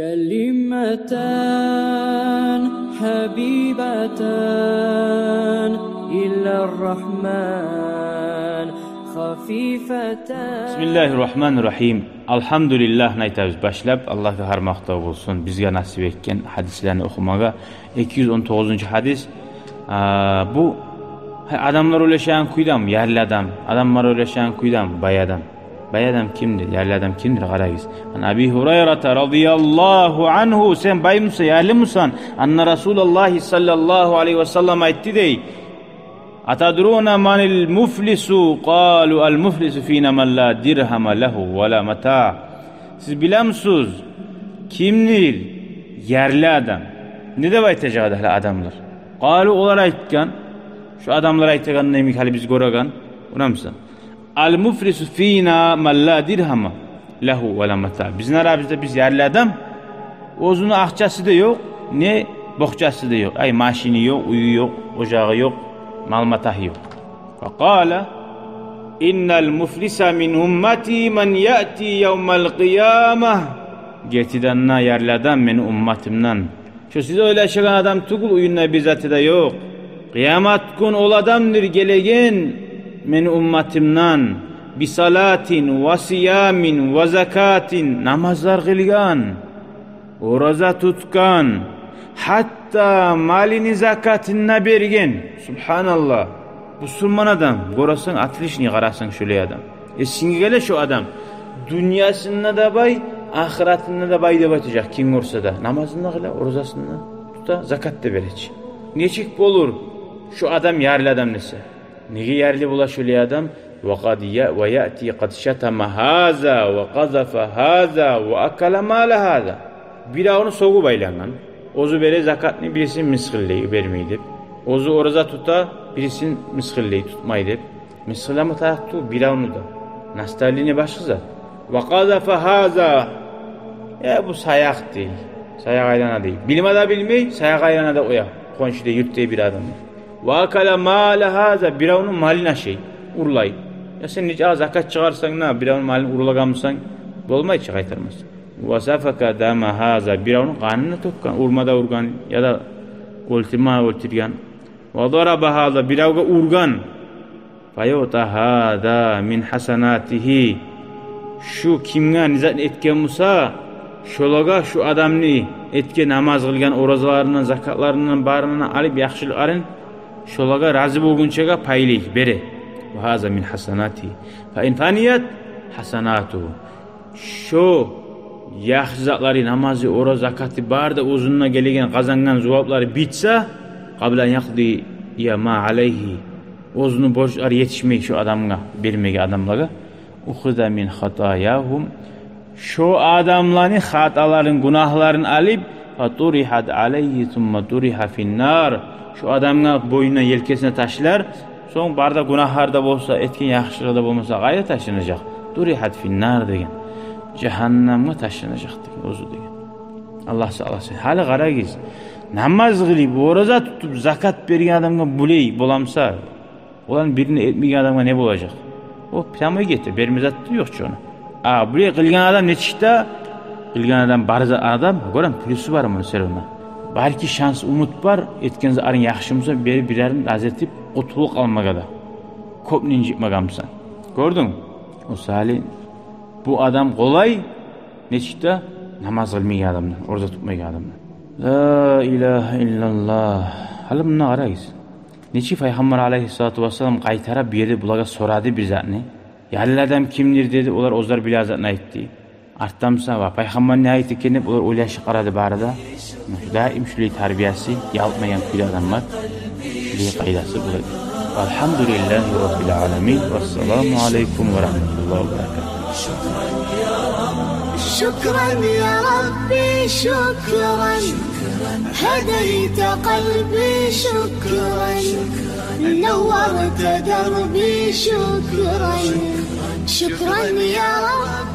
كلمتان حبيبتان إلى الرحمن خفيفتان. Bismillahirrahmanirrahim. Alhamdulillah naytamiz başlab Allohga har maqtov bo'lsin. Bizga nasib etgan hadislarni o'qimaga 219-hadis. Bu adamlar o'ylashan kuydam, yarli adam. Adamlar o'ylashan kuydam, bayadam. Bayadam kimdir? Yarli adam kimdir? Qaraysiz. Abi Hurayra radhiyallohu anhu sen baymısan, yarli misan? Anna Rasululloh sallallohu alayhi vasallam aytdi dey. Atadruna manil muflisu? Qalu al muflisu fina man la dirham lahu ve la mata. Siz bilemsiz kimdir yarli adam? Ne deb aytacaklar adamlar? Qalu ular aytgan, şu adamlar aytgan neymi hali biz ko'ragan, unamsan? Al muflisu fina man la dirham lahu ve la mata. Bizning arabizda biz yarli adam, o'zini aqchasi da yo'q, ne boqchasi da yo'q. Ay mashini yo'q, uyi yo'q, o'jog'i yo'q. Malmatah yok. Faqala innal muflisa min ummati man ya'ti yawmal qiyamah. Getidanna yarladan men ummatimdan. Şu siz oylaşan adam tugul uyunna bizatida yok. Kıyamet gün ol adamdır gelegen men ummatimdan. Bi salatin ve siyamin ve zakatin namazlar kılgan. Oraza tutkan. Hatta malini zakatına bergen. Subhanallah. Müslüman adam. Görürsen atlışını qarasın şöyle adam. Singe gele şu adam. Dünyasında da bay, ahiretinde de bay deb aytacak kim görse de. Namazını kıla, orozasını tuta, zakat da verecek. Neçik olur şu adam yarli adam nese? Nege yarli bula şöyle adam? Ve ya'ti qad şatama haza ve qazafa haza ve akala mala haza. Biri onu soğu baylangan. Ozu bere zakatını birisi miskilleyi vermeydi. Ozu oraza tuta birisi miskilleyi tutmaydı. Miskillama tahtı bir onu da. Nastalini başkıza. Vakaza fahaza. Ya bu sayak değil. Sayak aylana değil. Bilmada bilmey, sayak aylana da oya. Konşuda yürüttüğü bir adam. Vakala mala haza. Bir onun malina şey. Urlay. Ya sen hiç zakat çıkarsan ne? Bir onun malini urlagamsan olmay çıkaytırmaz. Vasafaka dama haza bir onun kanını tukkan urmada urgan ya da ultima ultirgan ve daraba haza bir avga urgan fayota hada min hasanatihi şu kimga nizat etken musa şolaga şu adamni etken namaz kılgan orazalarından zakatlarından barından alıp yaxşılıkların şolaga razı bo'lgunchaga paylik bere ve haza min hasanati fa in faniyat hasanatu şu yaxshi zatlari namozi, ora, zakati barda o'zunna kelgan qazangan zavoblari bitsa, qablan yaqdi ya ma alayhi. O'zini borchlari yetishmay shu odamga bermagan odamlarga ukhida min xatoyahum. Shu odamlarning xatolarini, gunohlarini olib, faturihat alayhi thumma turiha fin-nar. Shu odamga bo'ynidan yelkasini tashlar, so'ng barda gunohlarda bo'lsa, etgan yaxshiligida bo'lmasa, qayerga tashlanajak? Turihat fin-nar degan. Cehenneme taşlanacaktık ozu diye. Allah sağlasın. Hali qaragiz. Namaz qilib, oraza tutup zakat bergen adamga buley bolamsa, olan birini etmegen adamga ne bolacak? O piyamaya getir. Bermezatı yok ki onu. Buley qilgan adam ne çıkta? Qilgan adam barza adam. Gören pülüsü var mı seruna? Belki şans, umut var. Etkeniz arın yaxşımıza beri birerin azertip otuluk almaga da. Kop nincikmagamsan. Gördün? O salih. Bu adam kolay ne çıktı? Namaz kılmayan adamdan, orada tutmayan adamdan. La ilahe illallah. Halim buna qarayız. Neçi Peygamber aleyhissalatu vesselam qaytarab berdi, bularga so'radi bir zatni. Yarli adam kimdir dedi, ular o'zlar bilazatni aytdi. Arttamsa va Peygamber ne aytdi ekan deb ular o'ylashib qaradi barida. Doim shuli tarbiyasi yaltmagan kuy odamlar. Shuli qoidasi bo'ladi. Alhamdulillahi robbil alamin. Vassalamu alaykum va rahmatullohi va barakatuh. شكرا يا ربي شكرا هديت قلبي شكرا نورت دربي شكرا شكرا يا رب.